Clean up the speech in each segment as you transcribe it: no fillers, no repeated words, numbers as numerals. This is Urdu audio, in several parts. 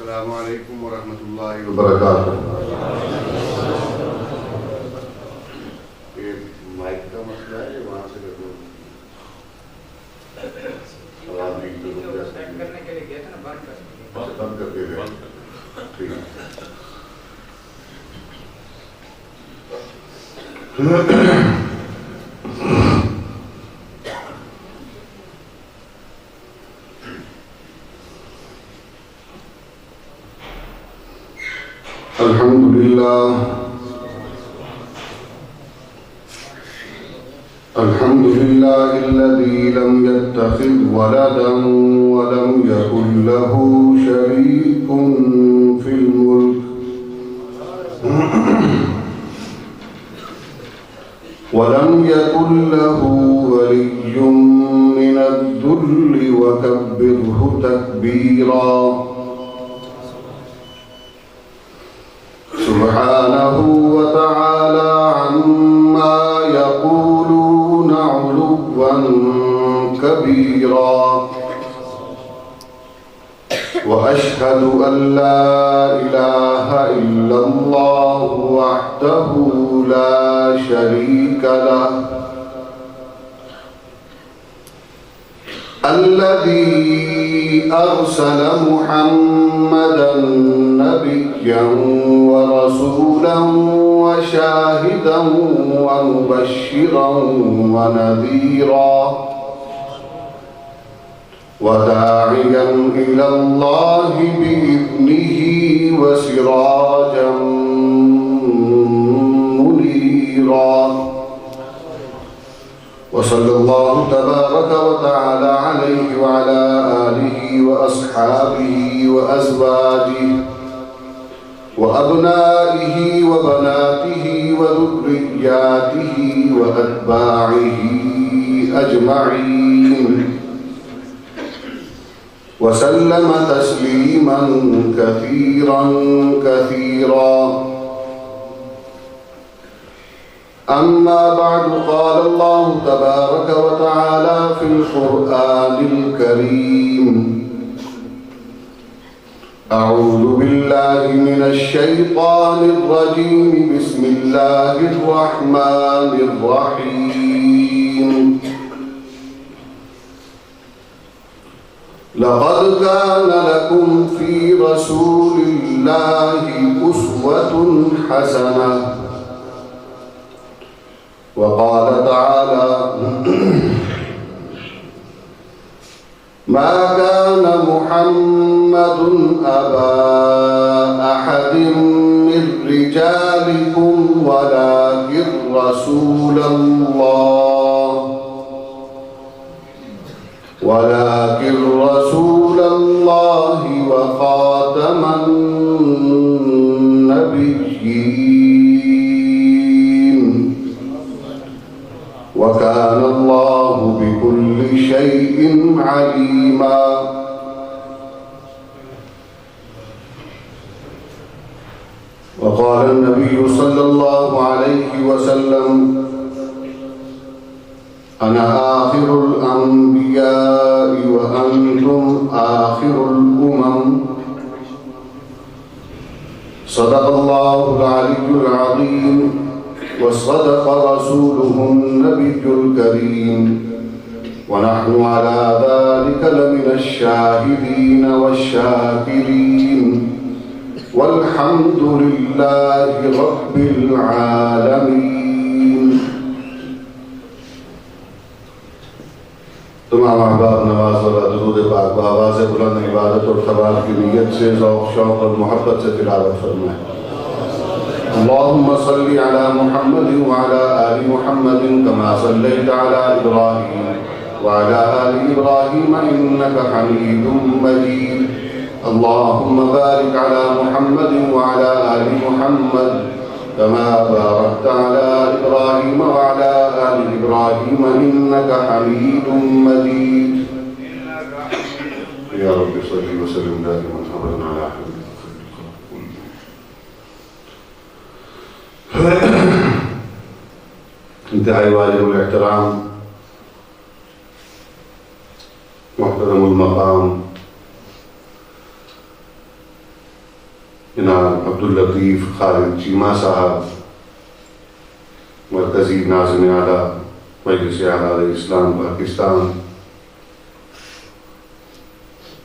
السلام علیکم ورحمۃ اللہ وبرکاتہ. یہ مائک کا مسئلہ ہے، وہاں سے کرنے کے لیے گیا تھا نا، بند کر کے گئے. ٹھیک الحمد لله الذي لم يتخذ ولدا ولم يكن له شريك في الملك ولم يكن له ولي من الذل وكبره تكبيرا. سبحانه وتعالى عما يقولون علوا كبيرا. وأشهد أن لا إله إلا الله وحده لا شريك له الذي أرسل محمدا نبيا ورسولا وشاهدا ومبشرا ونذيرا وداعيا إلى الله بإذنه وسراجا منيرا. وصلى الله تبارك وتعالى عليه وعلى آله وأصحابه وأزواجه وأبنائه وبناته وذرياته وأتباعه أجمعين وسلم تسليما كثيرا كثيرا. أما بعد، قال الله تبارك وتعالى في القرآن الكريم: أعوذ بالله من الشيطان الرجيم، بسم الله الرحمن الرحيم. لقد كان لكم في رسول الله أسوة حسنة. وقال تعالى: ما كان محمد أبا أحد من رجالكم ولكن رسول الله وخاتم النبيين وكان الله بكل شيء عليما. وقال النبي صلى الله عليه وسلم: أنا آخر الأنبياء وأنتم آخر الأمم. صدق الله العلي العظيم وصدق رسوله النبي الكريم، ونحن على ذلك لمن الشاهدين والشاكرين، والحمد لله رب العالمين. تمام احباب نواز اور درود پاک بآواز بلند عبادت اور ثواب کی نیت سے ذوق شوق اور محبت سے تلاوت فرمائیں. اللهم صل على محمد وعلى آل محمد كما صليت على إبراهيم وعلى آل إبراهيم إنك حميد مجيد. اللهم بارك على محمد وعلى آل محمد كما باركت على إبراهيم وعلى آل إبراهيم إنك حميد مجيد. يا رب صل وسلم دائما أبدا على حبيبك. انتہائی واجب الاحترام محترم المقام جناب عبداللطیف خالد چیمہ صاحب، مرکزی ناظم اعلیٰ مجلس اعلیٰ اسلام پاکستان،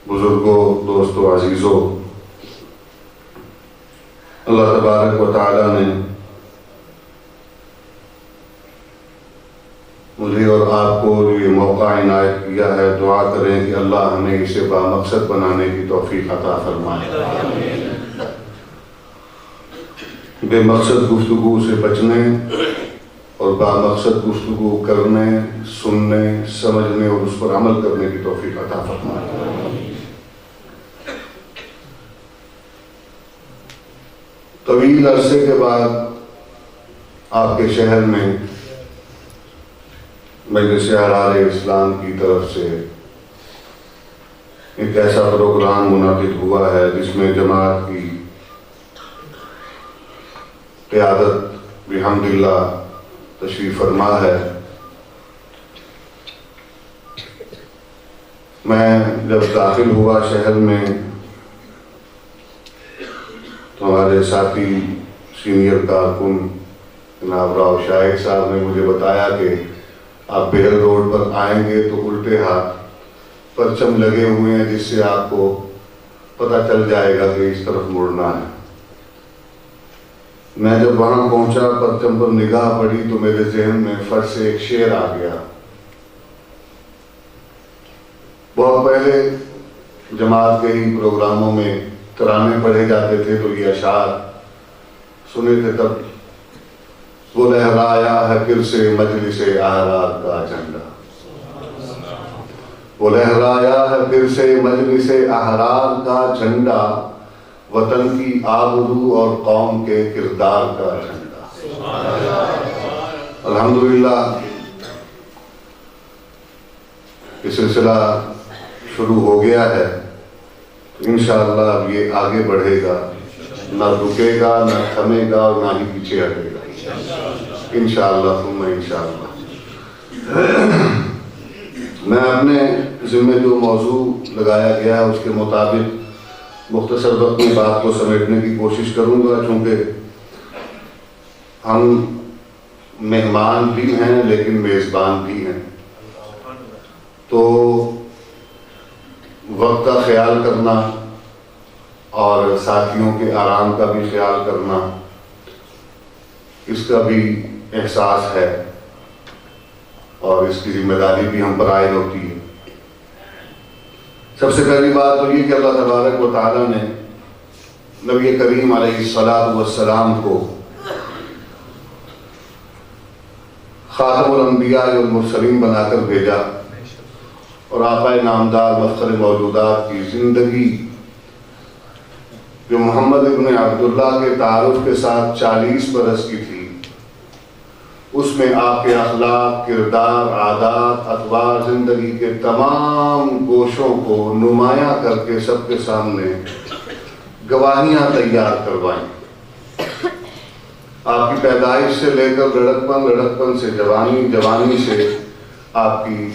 بزرگوں، دوستوں، عزیزوں، اللہ تبارک و تعالیٰ نے مجھے اور آپ کو یہ موقع عنایت کیا ہے. دعا کریں کہ اللہ ہمیں اسے بامقصد بنانے کی توفیق عطا فرمائے. بے مقصد گفتگو سے بچنے اور بامقصد گفتگو کرنے، سننے، سمجھنے اور اس پر عمل کرنے کی توفیق عطا فرمائے. طویل عرصے کے بعد آپ کے شہر میں مجلس احرار اسلام کی طرف سے ایک ایسا پروگرام منعقد ہوا ہے جس میں جماعت کی قیادت بحمداللہ تشریف فرما ہے. میں جب داخل ہوا شہر میں تو ہمارے ساتھی سینئر کارکن جناب راؤ شاہد صاحب نے مجھے بتایا کہ آپ بیل روڈ پر آئیں گے تو الٹے ہاتھ پرچم لگے ہوئے ہیں جس سے آپ کو پتہ چل جائے گا کہ اس طرف مڑنا ہے. میں جب وہاں پہنچا، پرچم پر نگاہ پڑی تو میرے ذہن میں فٹ سے ایک شعر آ گیا. بہت پہلے جماعت کے ہی پروگراموں میں ترانے پڑھے جاتے تھے تو یہ اشعار سنے تھے. تب وہ لہرایا ہے پھر سے مجلس احرار کا جھنڈا، وہ لہرایا ہے پھر سے مجلس احرار کا جھنڈا، وطن کی آبرو اور قوم کے کردار کا جھنڈا. الحمدللہ یہ سلسلہ شروع ہو گیا ہے. انشاءاللہ اب یہ آگے بڑھے گا، نہ رکے گا، نہ تھمے گا اور نہ ہی پیچھے ہٹے گا انشاءاللہ ثم انشاءاللہ. میں اپنے ذمہ جو موضوع لگایا گیا ہے اس کے مطابق مختصر وقت میں بات کو سمیٹنے کی کوشش کروں گا، چونکہ ہم مہمان بھی ہیں لیکن میزبان بھی ہیں، تو وقت کا خیال کرنا اور ساتھیوں کے آرام کا بھی خیال کرنا، اس کا بھی احساس ہے اور اس کی ذمہ داری بھی ہم پر عائد ہوتی ہے. سب سے پہلی بات تو یہ کہ اللہ تبارک و تعالیٰ نے نبی کریم علیہ الصلاۃ والسلام کو خاتم الانبیاء والمرسلین بنا کر بھیجا اور آقا نامدار مفخر موجودات کی زندگی جو محمد ابن عبداللہ کے تعارف کے ساتھ 40 برس کی تھی، اس میں آپ کے اخلاق، کردار، عادات، اطوار، زندگی کے تمام گوشوں کو نمایاں کر کے سب کے سامنے گواہیاں تیار کروائیں. آپ کی پیدائش سے لے کر لڑکپن، لڑکپن سے جوانی، جوانی سے آپ کی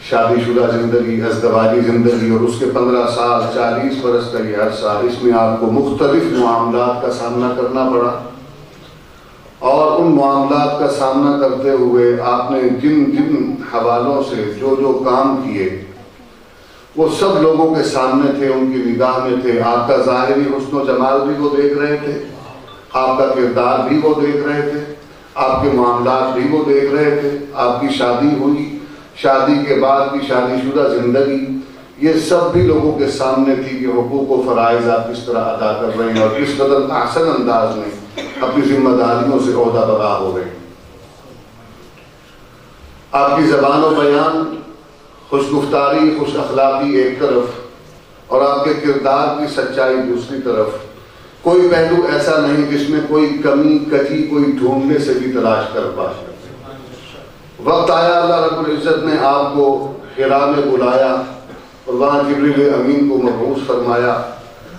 شادی شدہ زندگی، ازدواجی زندگی اور اس کے 15 سال، 40 برس کا یہ عرصہ، اس میں آپ کو مختلف معاملات کا سامنا کرنا پڑا. اور ان معاملات کا سامنا کرتے ہوئے آپ نے جن جن حوالوں سے جو جو کام کیے وہ سب لوگوں کے سامنے تھے، ان کی نگاہ میں تھے. آپ کا ظاہری حسن و جمال بھی وہ دیکھ رہے تھے، آپ کا کردار بھی وہ دیکھ رہے تھے، آپ کے معاملات بھی وہ دیکھ رہے تھے. آپ کی شادی ہوئی، شادی کے بعد کی شادی شدہ زندگی، یہ سب بھی لوگوں کے سامنے تھی کہ حقوق و فرائض آپ کس طرح ادا کر رہے ہیں اور کس قدر احسن انداز میں اپنی ذمہ داریوں سے عہدہ برآ ہو رہے ہیں. آپ کی زبان و بیان، خوش گفتاری، خوش اخلاقی ایک طرف اور آپ کے کردار کی سچائی دوسری طرف، کوئی پہلو ایسا نہیں جس میں کوئی کمی کجی کوئی ڈھونڈنے سے بھی تلاش کر پائے. وقت آیا اللہ رب العزت نے آپ کو حرا میں بلایا اور وہاں جبریل امین کو مبعوث فرمایا.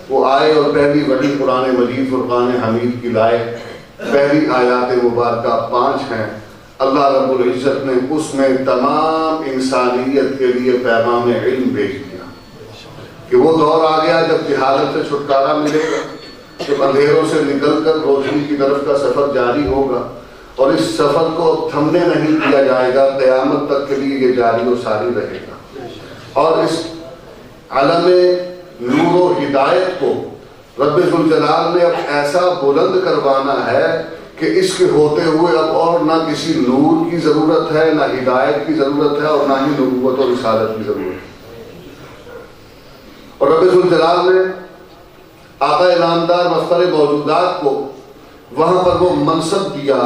وہ آئے اور پہلی وحی قرآن مجید فرقان حمید کی لائے. پہلی آیات مبارکہ 5 ہیں. اللہ رب العزت نے اس میں تمام انسانیت کے لیے پیغام علم بھیج دیا. کہ وہ دور آ گیا جب جہالت سے چھٹکارا ملے گا، جب اندھیروں سے نکل کر روشنی کی طرف کا سفر جاری ہوگا، اور اس سفر کو اب تھمنے نہیں دیا جائے گا، قیامت تک کے لیے یہ جاری و ساری رہے گا۔ اور اس عالم نور و ہدایت کو رب ذوالجلال نے اب ایسا بلند کروانا ہے کہ اس کے ہوتے ہوئے اب اور نہ کسی نور کی ضرورت ہے، نہ ہدایت کی ضرورت ہے، اور نہ ہی نبوت و رسالت کی ضرورت ہے۔ اور رب ذوالجلال نے آقا نامدار مفخر موجودات کو وہاں پر وہ منصب دیا،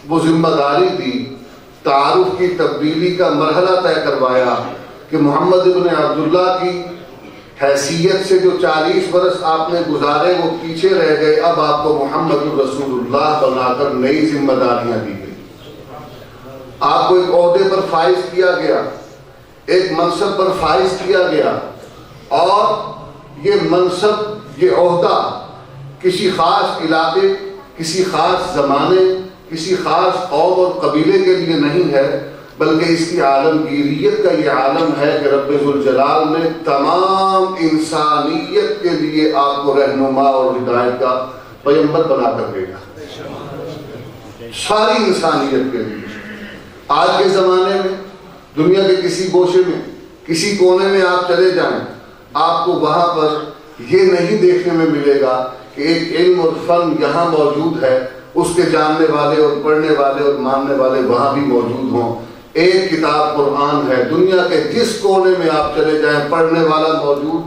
وہ ذمہ داری دی، تعارف کی تبدیلی کا مرحلہ طے کروایا کہ محمد ابن عبداللہ کی حیثیت سے جو 40 برس آپ نے گزارے وہ پیچھے رہ گئے، اب آپ کو محمد رسول اللہ بنا کر نئی ذمہ داریاں دی گئی۔ آپ کو ایک عہدے پر فائز کیا گیا، ایک منصب پر فائز کیا گیا، اور یہ منصب، یہ عہدہ کسی خاص علاقے، کسی خاص زمانے، کسی خاص قوم اور قبیلے کے لیے نہیں ہے، بلکہ اس کی عالمگیریت کا یہ عالم ہے کہ رب ذوالجلال نے تمام انسانیت کے لیے آپ کو رہنما اور ہدایت کا پیغمبر بنا کر بھیجا، ساری انسانیت کے لیے۔ آج کے زمانے میں دنیا کے کسی گوشے میں، کسی کونے میں آپ چلے جائیں، آپ کو وہاں پر یہ نہیں دیکھنے میں ملے گا کہ ایک علم اور فن یہاں موجود ہے، اس کے جاننے والے اور پڑھنے والے اور ماننے والے وہاں بھی موجود ہوں۔ ایک کتاب قرآن ہے، دنیا کے جس کونے میں آپ چلے جائیں پڑھنے والا موجود،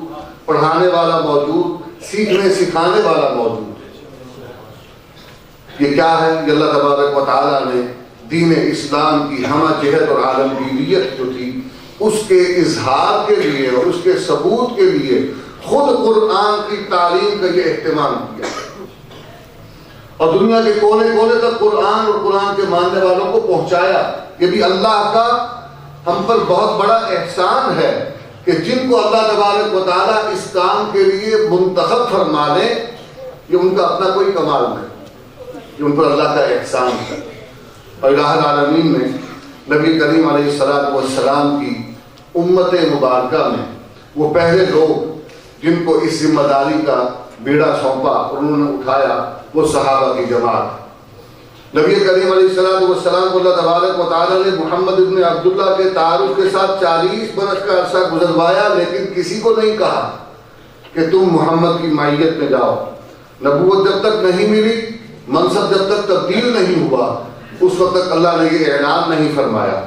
پڑھانے والا موجود، سیکھنے سکھانے والا موجود۔ یہ کیا ہے؟ یہ اللہ تبارک و تعالیٰ نے دین اسلام کی ہمہ جہت اور عالمگیریت جو تھی اس کے اظہار کے لیے اور اس کے ثبوت کے لیے خود قرآن کی تعلیم کا یہ اہتمام کیا، اور دنیا کے کونے کونے تک قرآن اور قرآن کے ماننے والوں کو پہنچایا۔ یہ بھی اللہ کا ہم پر بہت بڑا احسان ہے کہ جن کو اللہ تبارک و تعالیٰ اس کام کے لیے منتخب فرما لے، یہ ان کا اپنا کوئی کمال نہیں، یہ ان پر اللہ کا احسان ہے۔ اور الہ العالمین نے نبی کریم علیہ السلام کی امت مبارکہ میں وہ پہلے لوگ جن کو اس ذمہ داری کا بیڑا سونپا اور انہوں نے اٹھایا، وہ صحابہ کی جماعت۔ نبی کریم علیہ السلام کو اللہ تبارک و تعالیٰ نے محمد ابن عبداللہ کے تعارف کے ساتھ 40 برس کا عرصہ گزروایا، لیکن کسی کو نہیں کہا کہ تم محمد کی معیت میں جاؤ۔ نبوت جب تک نہیں ملی، منصب جب تک تبدیل نہیں ہوا، اس وقت تک اللہ نے یہ اعلان نہیں فرمایا۔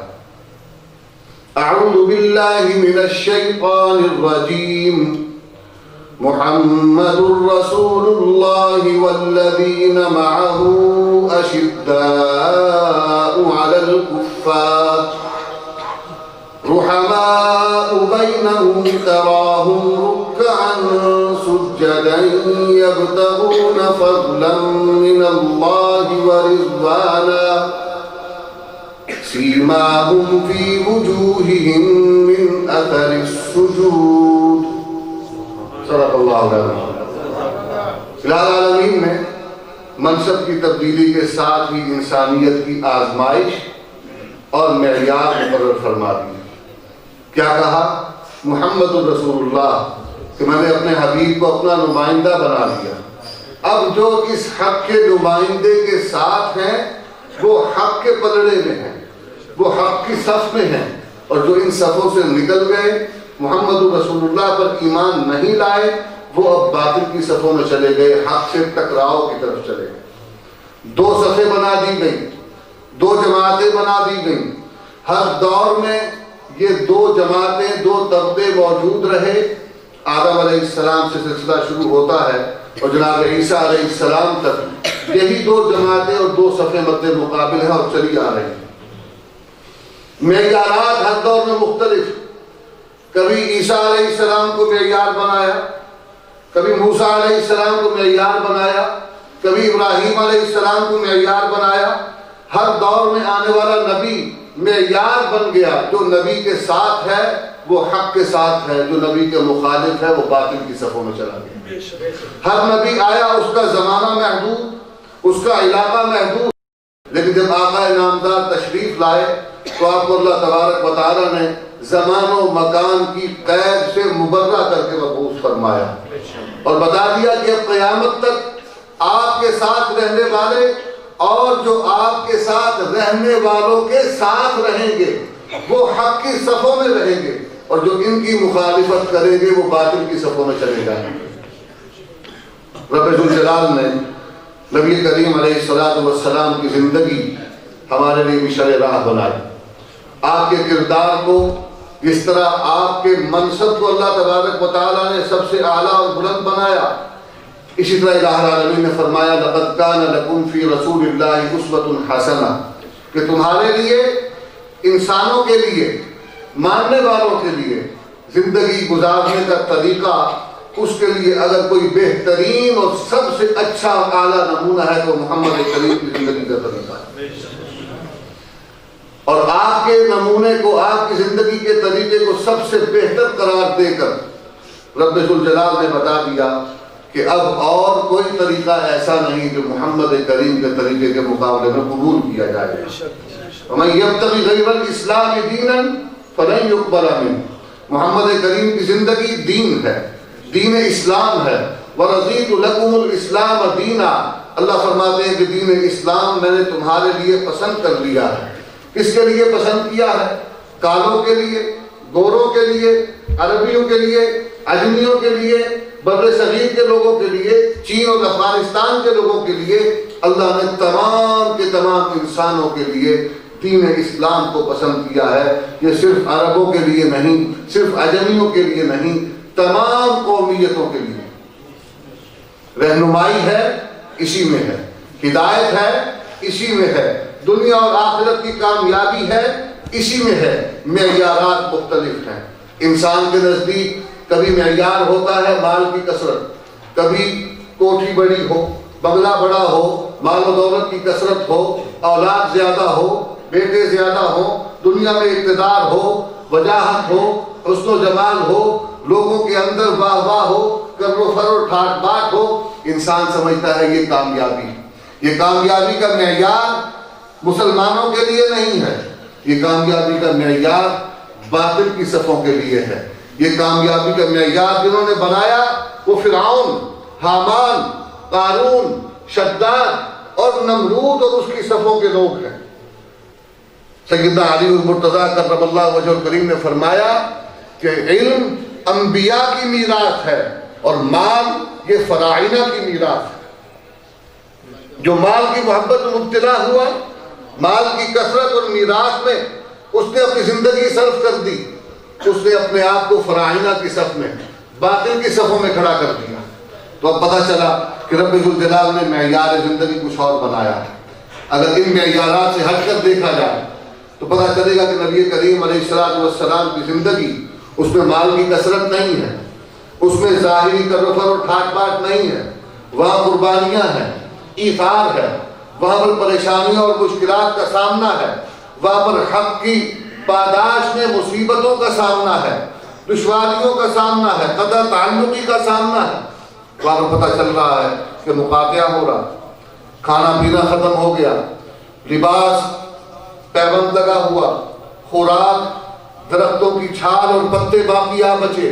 اعوذ باللہ من الشیطان الرجیم، محمد رسول اللہ والذین معه اشداء علی الکفار رحماء بینہم تراہم رکعا سجدا یبتغون فضلا من اللہ ورضوانا سیماہم فی وجوہہم من اثر السجود۔ صدق اللہ علیہ۔ الہ العالمین نے منصب کی تبدیلی کے ساتھ ہی انسانیت کی آزمائش اور معیار مقرر فرما دی۔ کیا کہا؟ محمد الرسول اللہ، کہ میں نے اپنے حبیب کو اپنا نمائندہ بنا دیا۔ اب جو اس حق کے نمائندے کے ساتھ ہیں وہ حق کے پلڑے میں ہیں، وہ حق کی صف میں ہیں، اور جو ان صفوں سے نکل گئے، محمد رسول اللہ پر ایمان نہیں لائے، وہ اب باطل کی صفوں میں چلے گئے، حق سے ٹکراؤ کی طرف چلے گئے۔ دو صفیں بنا دی گئیں، دو جماعتیں بنا دی گئیں۔ ہر دور میں یہ دو جماعتیں، دو طبقے موجود رہے۔ آدم علیہ السلام سے سلسلہ شروع ہوتا ہے اور جناب عیسیٰ علیہ السلام تک یہی دو جماعتیں اور دو صفیں مد مقابل ہیں اور چلی آ رہی ہیں۔ معیارات ہر دور میں مختلف، کبھی عیسیٰ علیہ السلام کو معیار بنایا، کبھی موسیٰ علیہ السلام کو معیار بنایا، کبھی ابراہیم علیہ السلام کو معیار بنایا۔ ہر دور میں آنے والا نبی معیار بن گیا۔ جو نبی کے ساتھ ہے وہ حق کے ساتھ ہے، جو نبی کے مخالف ہے وہ باطل کی صفوں میں چلا گیا۔ ہر نبی آیا، اس کا زمانہ محدود، اس کا علاقہ محدود، لیکن جب آقا نامدار تشریف لائے تو آپ کو اللہ تبارک و تعالیٰ نے زمان و مکان کی قید سے مبرہ کر کے مبعوث فرمایا اور بتا دیا کہ اب قیامت تک آپ کے ساتھ رہنے والے اور جو آپ کے ساتھ رہنے والوں کے ساتھ رہیں گے وہ حق کی صفوں میں رہیں گے، اور جو ان کی مخالفت کریں گے وہ باطل کی صفوں میں چلے جائیں گے۔ رب ذوالجلال نے نبی کریم علیہ السلام کی زندگی ہمارے لیے مشعل راہ بنائی، آپ کے کردار کو، جس طرح آپ کے منصب کو اللہ تبارک و تعالیٰ نے سب سے اعلیٰ اور بلند بنایا، اسی طرح الہ العالمین نے فرمایا لَقَدْ كَانَ لَكُمْ فِي رَسُولِ اللَّهِ أُسْوَةٌ حَسَنَةٌ، کہ تمہارے لیے، انسانوں کے لیے، ماننے والوں کے لیے زندگی گزارنے کا طریقہ، اس کے لیے اگر کوئی بہترین اور سب سے اچھا اور اعلیٰ نمونہ ہے تو محمد کریم کی زندگی کا طریقہ ہے۔ اور آپ کے نمونے کو، آپ کی زندگی کے طریقے کو سب سے بہتر قرار دے کر رب ذوالجلال نے بتا دیا کہ اب اور کوئی طریقہ ایسا نہیں جو محمد کریم کے طریقے کے مقابلے میں قبول کیا جائے۔ وَمَن يَبْتَغِ غَيْرَ الْإِسْلَامِ دِينًا فَلَن يُقْبَلَ مِنْهُ، محمد کریم کی زندگی دین ہے، دین اسلام ہے۔ وَرَضِيتُ لَكُمُ الْإِسْلَامَ دِينًا، اللہ فرماتے ہیں کہ دین اسلام میں نے تمہارے لیے پسند کر لیا ہے۔ کس کے لیے پسند کیا ہے؟ کالوں کے لیے، گوروں کے لیے، عربیوں کے لیے، عجمیوں کے لیے، بر صغیر کے لوگوں کے لیے، چین اور افغانستان کے لوگوں کے لیے، اللہ نے تمام کے تمام انسانوں کے لیے دین اسلام کو پسند کیا ہے۔ یہ صرف عربوں کے لیے نہیں، صرف عجمیوں کے لیے نہیں، تمام قومیتوں کے لیے۔ رہنمائی ہے اسی میں ہے، ہدایت ہے اسی میں ہے، دنیا اور آخرت کی کامیابی ہے اسی میں ہے۔ معیارات مختلف ہیں۔ انسان کے نزدیک کبھی معیار ہوتا ہے مال کی کثرت، کبھی کوٹھی بڑی ہو، بنگلہ بڑا ہو، مال و دولت کی کثرت ہو، اولاد زیادہ ہو، بیٹے زیادہ ہو، دنیا میں اقتدار ہو، وجاہت ہو، حسن و جمال ہو، لوگوں کے اندر واہ واہ ہو، کر و فر و ٹھاٹ باٹ ہو، انسان سمجھتا ہے یہ کامیابی۔ یہ کامیابی کا معیار مسلمانوں کے لیے نہیں ہے، یہ کامیابی کا معیار باطل کی صفوں کے لیے ہے۔ یہ کامیابی کا معیار جنہوں نے بنایا وہ فرعون، حامان، قارون، شداد اور نمرود اور اس کی صفوں کے لوگ ہیں۔ سیدنا علی المرتضیٰ کرم اللہ وجہہ الکریم نے فرمایا کہ علم انبیاء کی میراث ہے اور مال یہ فراعنہ کی میراث ہے۔ جو مال کی محبت میں مبتلا ہوا، مال کی کثرت اور میراث میں اس نے اپنی زندگی صرف کر دی، اس نے اپنے آپ کو فراعنہ کی صف میں، باطل کی صفوں میں کھڑا کر دیا۔ تو اب پتہ چلا کہ رب ذوالجلال نے معیار زندگی کچھ اور بنایا ہے۔ اگر ان معیارات سے ہٹ کر دیکھا جائے تو پتہ چلے گا کہ نبی کریم علیہ السلام کی زندگی، اس میں مال کی کثرت نہیں ہے، اس میں ظاہری کروفر اور ٹھاٹ باٹ نہیں ہے، وہاں قربانیاں ہیں، ایثار ہے، وہاں پر پریشانیوں اور مشکلات کا سامنا ہے، وہاں پر حق کی پاداش میں مصیبتوں کا سامنا ہے، دشواریوں کا سامنا ہے، قطع تعلقی کا سامنا ہے۔ وہاں پر پتہ چل رہا ہے کہ مقاطعہ ہو رہا، کھانا پینا ختم ہو گیا، لباس پیبند لگا ہوا، خوراک درختوں کی چھال اور پتے باقی آ بچے،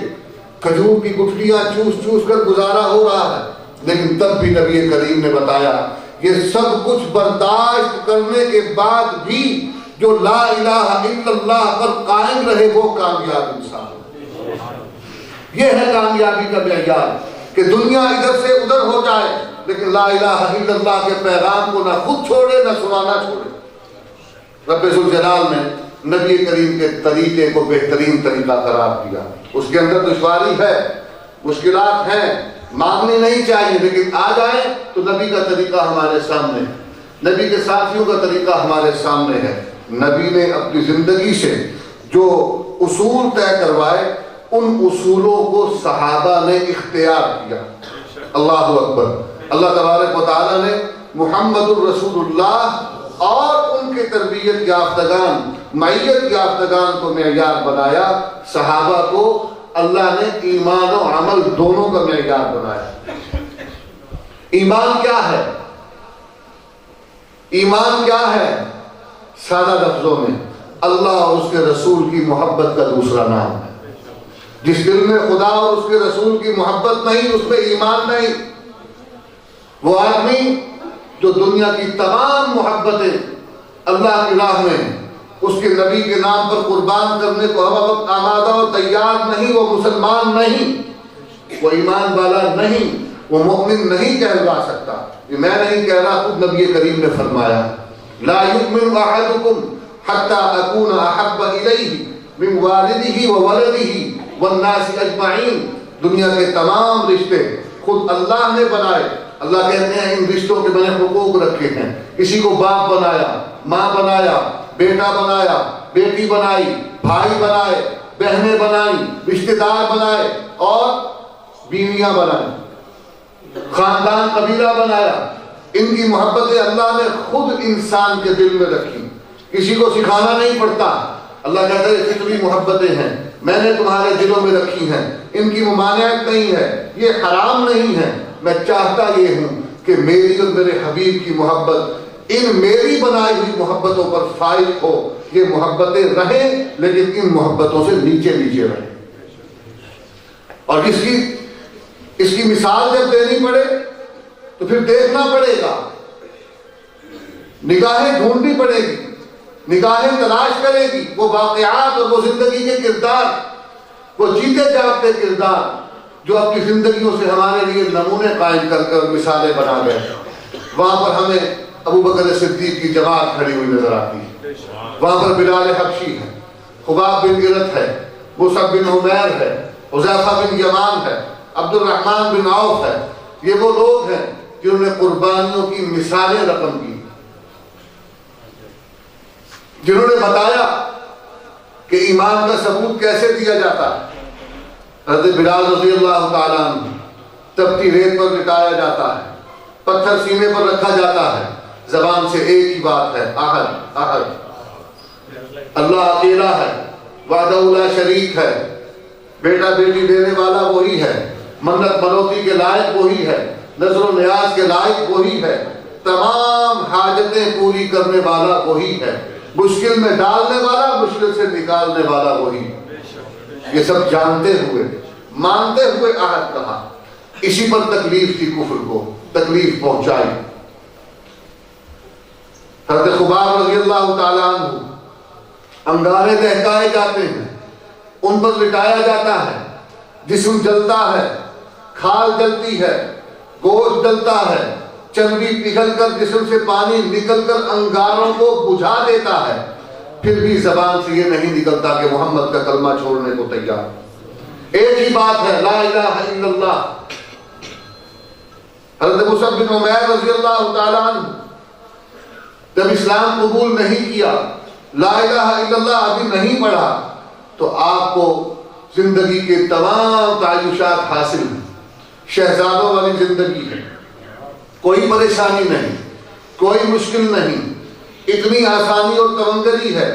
کھجور کی گٹھلیاں چوس چوس کر گزارا ہو رہا ہے، لیکن تب بھی نبی کریم نے بتایا یہ سب کچھ برداشت کرنے کے بعد بھی جو لا الہ الا اللہ پر قائم رہے وہ کامیاب انسان۔ یہ ہے کامیابی کا معیار کہ دنیا ادھر سے ادھر ہو جائے لیکن لا الہ الا اللہ کے پیغام کو نہ خود چھوڑے نہ سنانا چھوڑے۔ رب ذوالجلال نے نبی کریم کے طریقے کو بہترین طریقہ قرار دیا۔ اس کے اندر دشواری ہے، مشکلات ہیں، مانگنی نہیں چاہیے، لیکن آ جائیں تو نبی کا طریقہ ہمارے سامنے ہے، نبی کے ساتھیوں کا طریقہ ہمارے سامنے ہے۔ نبی نے اپنی زندگی سے جو اصول طے کروائے ان اصولوں کو صحابہ نے اختیار کیا۔ اللہ اکبر۔ اللہ تبارک و تعالیٰ نے محمد الرسول اللہ اور ان کے تربیت یافتگان، معیت یافتگان کو معیار بنایا، صحابہ کو اللہ نے ایمان و عمل دونوں کا معیار بنایا۔ ایمان کیا ہے؟ ایمان کیا ہے؟ سادہ لفظوں میں اللہ اور اس کے رسول کی محبت کا دوسرا نام ہے۔ جس دل میں خدا اور اس کے رسول کی محبت نہیں، اس میں ایمان نہیں۔ وہ آدمی جو دنیا کی تمام محبتیں اللہ کی راہ میں اس کے نبی کے نام پر قربان کرنے کو ہر وقت آمادہ اور تیار نہیں، وہ مسلمان نہیں، وہ ایمان والا نہیں، وہ مومن نہیں کہلوا سکتا۔ یہ میں نہیں کہہ رہا، خود نبی کریم نے فرمایا لا یؤمن احدکم حتی اکون احب الیہ من والدہ وولدہ والناس اجمعین۔ دنیا کے تمام رشتے خود اللہ نے بنائے۔ اللہ کہتے ہیں ان رشتوں کے میں نے حقوق رکھے ہیں۔ کسی کو باپ بنایا، ماں بنایا، بیٹا بنایا، بیٹی بنائی، بھائی بنائے، بہنیں بنائی، رشتہ دار بنائے اور بیویاں بنائیں، خاندان قبیلہ بنایا۔ ان کی محبتیں اللہ نے خود انسان کے دل میں رکھی، کسی کو سکھانا نہیں پڑتا۔ اللہ کہتا ہے فطری محبتیں ہیں، میں نے تمہارے دلوں میں رکھی ہیں، ان کی ممانعت نہیں ہے، یہ حرام نہیں ہے۔ میں چاہتا یہ ہوں کہ میری اور میرے حبیب کی محبت ان میری بنائی ہوئی محبتوں پر فائد ہو۔ یہ محبتیں رہیں لیکن ان محبتوں سے نیچے نیچے رہیں۔ اور اس کی مثال جب دینی پڑے تو پھر دیکھنا پڑے گا، نگاہیں ڈھونڈنی پڑے گی، نگاہیں تلاش کرے گی وہ واقعات اور وہ زندگی کے کردار، وہ جیتے جاگتے کردار جو اپنی زندگیوں سے ہمارے لیے نمونے قائم کر کر مثالیں بنا گئے۔ وہاں پر ہمیں ابو بکر صدیق کی جماعت کھڑی ہوئی نظر آتی ہے، وہاں پر بلال حبشی ہے، خباب بن ارت ہے، مصعب بن عمیر ہے، حذیفہ بن یمان ہے، عبد الرحمن بن عوف ہے۔ یہ وہ لوگ ہیں جنہوں نے قربانیوں کی مثالیں رقم کی، جنہوں نے بتایا کہ ایمان کا ثبوت کیسے دیا جاتا ہے۔ حضرت بلال رضی اللہ تعالیٰ عنہ تپتی ریت پر لٹایا جاتا ہے، پتھر سینے پر رکھا جاتا ہے، زبان سے ایک ہی بات ہے احد احد، اللہ اکیلا ہے، وحدہ لا شریک ہے، بیٹا بیٹی دینے والا وہی ہے، منت منوتی کے لائق وہی ہے، نظر و نیاز کے لائق وہی ہے، تمام حاجتیں پوری کرنے والا وہی ہے، مشکل میں ڈالنے والا، مشکل سے نکالنے والا وہی۔ یہ سب جانتے ہوئے مانتے ہوئے عہد کہا۔ اسی پر تکلیف تھی کفر کو، تکلیف پہنچائی۔ حضرت خباب رضی اللہ تعالیٰ عنہ انگارے دہکائے جاتے ہیں، ان پر لٹایا جاتا ہے، جسم جلتا ہے، کھال جلتی ہے، گوشت جلتا ہے، چربی پگھل کر جسم سے پانی نکل کر انگاروں کو بجھا دیتا ہے، پھر بھی زبان سے یہ نہیں نکلتا کہ محمد کا کلمہ چھوڑنے کو تیار۔ ایک ہی بات ہے لا الہ الا اللہ۔ حضرت مصعب بن عمیر رضی اللہ تعالیٰ عنہ جب اسلام قبول نہیں کیا، لا الہ الا اللہ ابھی نہیں پڑھا، تو آپ کو زندگی کے تمام تعیشات حاصل ہیں، شہزادوں والی زندگی ہے، کوئی پریشانی نہیں، کوئی مشکل نہیں، اتنی آسانی اور تونگری ہے،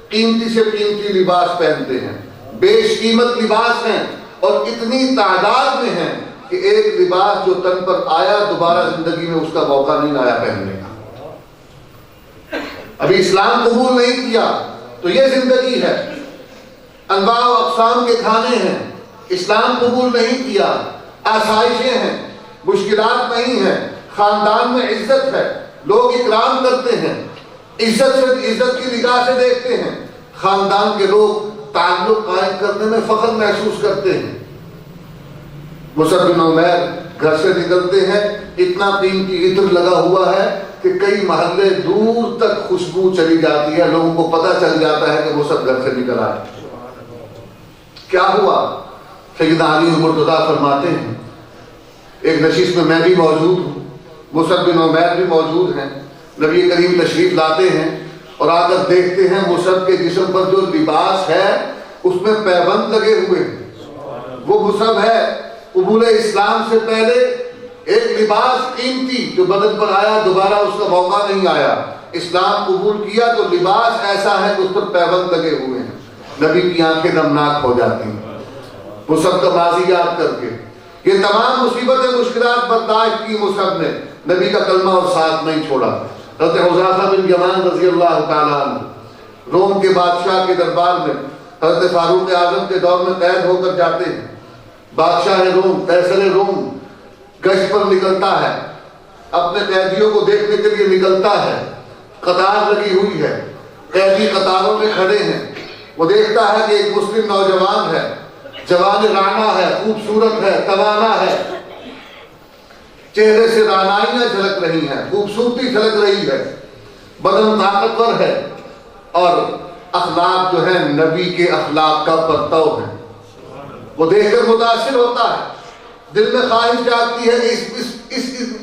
قیمتی سے قیمتی لباس پہنتے ہیں، بیش قیمت لباس ہیں، اور اتنی تعداد میں ہیں کہ ایک لباس جو تن پر آیا دوبارہ زندگی میں اس کا موقع نہیں آیا پہننے کا۔ ابھی اسلام قبول نہیں کیا تو یہ زندگی ہے، انواع و اقسام کے کھانے ہیں، اسلام قبول نہیں کیا، آسائشیں ہیں، مشکلات نہیں ہیں، خاندان میں عزت ہے، لوگ اکرام کرتے ہیں، عزت کی نگاہ سے دیکھتے ہیں، خاندان کے لوگ تعلق قائم کرنے میں فخر محسوس کرتے ہیں۔ مصعب بن عمیر گھر سے نکلتے ہیں، اتنا قیمتی عطر لگا ہوا ہے کہ کئی محلے دور تک خوشبو چلی جاتی ہے، لوگوں کو پتہ چل جاتا ہے کہ مصعب گھر سے نکل آئے۔ کیا ہوا؟ سیدنا علی مرتضیٰ فرماتے ہیں ایک نشست میں بھی موجود ہوں، مصعب بن عمیر بھی موجود ہیں، نبی کریم تشریف لاتے ہیں اور آ کر دیکھتے ہیں مصعب کے جسم پر جو لباس ہے اس میں پیبند لگے ہوئے ہیں۔ وہ مصعب ہے قبول اسلام سے پہلے ایک لباس قیمتی جو بدن پر آیا دوبارہ اس کا موقع نہیں آیا، اسلام قبول کیا تو لباس ایسا ہے کہ اس پر پیبند لگے ہوئے ہیں، نبی کی آنکھیں نمناک ہو جاتی ہیں مصعب کا ماضی یاد کر کے۔ یہ تمام مصیبتیں مشکلات برداشت کی مصعب نے، نبی کا کلمہ اور ساتھ نہیں چھوڑا۔ حضرت حذیفہ بن یمان رضی اللہ تعالیٰ عنہ روم کے بادشاہ کے دربار میں حضرت فاروق اعظم کے دور میں قید ہو کر جاتے ہیں. بادشاہ روم قیصر روم گشت پر نکلتا ہے، اپنے قیدیوں کو دیکھنے کے لیے نکلتا ہے. قطار لگی ہوئی ہے، قیدی قطاروں میں کھڑے ہیں. وہ دیکھتا ہے کہ ایک مسلم نوجوان ہے، جوان رانا ہے، خوبصورت ہے، توانا ہے، چہرے سے رعنائیاں جھلک رہی ہیں، خوبصورتی جھلک رہی ہے، بدن طاقتور ہے، اور اخلاق جو ہے نبی کے اخلاق کا پرتو ہے. وہ دیکھ کر متاثر ہوتا ہے، دل میں خواہش جاگتی ہے کہ